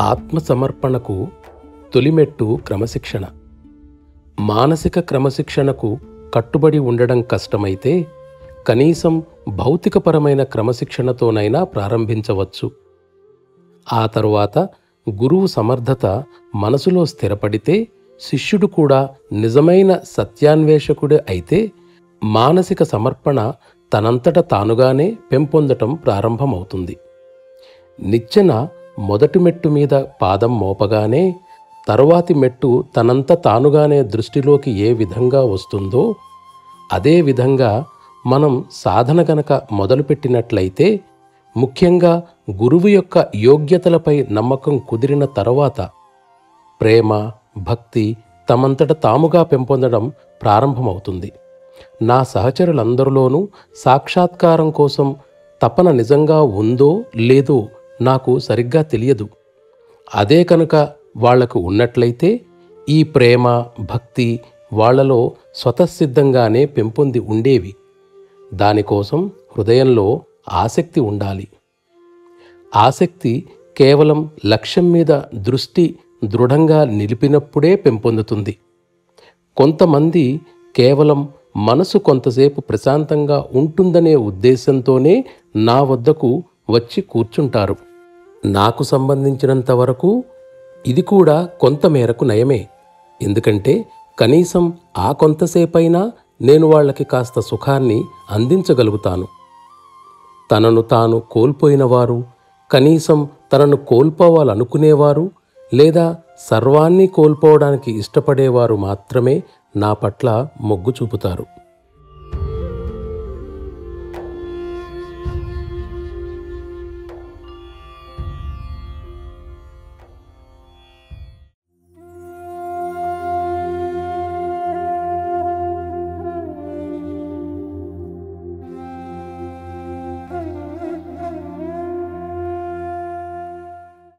ఆత్మసమర్పణకు తొలిమెట్టు క్రమశిక్షణ. మానసిక క్రమశిక్షణకు కట్టుబడి ఉండడం కష్టమైతే కనీసం భౌతికపరమైన క్రమశిక్షణతోనైనా ప్రారంభించవచ్చు. ఆ తరువాత గురువు సమర్థత మనసులో స్థిరపడితే, శిష్యుడు కూడా నిజమైన సత్యాన్వేషకుడే అయితే మానసిక సమర్పణ తనంతట తానుగానే పెంపొందటం ప్రారంభమవుతుంది. నిచ్చెన మొదటి మెట్టు మీద పాదం మోపగానే తరువాతి మెట్టు తనంత తానుగానే దృష్టిలోకి ఏ విధంగా వస్తుందో, అదే విధంగా మనం సాధన గనక మొదలుపెట్టినట్లయితే, ముఖ్యంగా గురువు యొక్క యోగ్యతలపై నమ్మకం కుదిరిన తరువాత ప్రేమ, భక్తి తమంతట తాముగా పెంపొందడం ప్రారంభమవుతుంది. నా సహచరులందరిలోనూ సాక్షాత్కారం కోసం తపన నిజంగా ఉందో లేదో నాకు సరిగ్గా తెలియదు. అదే కనుక వాళ్లకు ఉన్నట్లయితే ఈ ప్రేమ, భక్తి వాళ్లలో స్వతసిద్ధంగానే పెంపొంది ఉండేవి. దానికోసం హృదయంలో ఆసక్తి ఉండాలి. ఆసక్తి కేవలం లక్ష్యం మీద దృష్టి దృఢంగా నిలిపినప్పుడే పెంపొందుతుంది. కొంతమంది కేవలం మనసు కొంతసేపు ప్రశాంతంగా ఉంటుందనే ఉద్దేశంతోనే నా వద్దకు వచ్చి కూర్చుంటారు. నాకు సంబంధించినంత వరకు ఇది కూడా కొంతమేరకు నయమే. ఎందుకంటే కనీసం ఆ కొంతసేపైనా నేను వాళ్ళకి కాస్త సుఖాన్ని అందించగలుగుతాను. తనను తాను కోల్పోయినవారు, కనీసం తనను కోల్పోవాలనుకునేవారు, లేదా సర్వాన్ని కోల్పోవడానికి ఇష్టపడేవారు మాత్రమే నా పట్ల మొగ్గు చూపుతారు.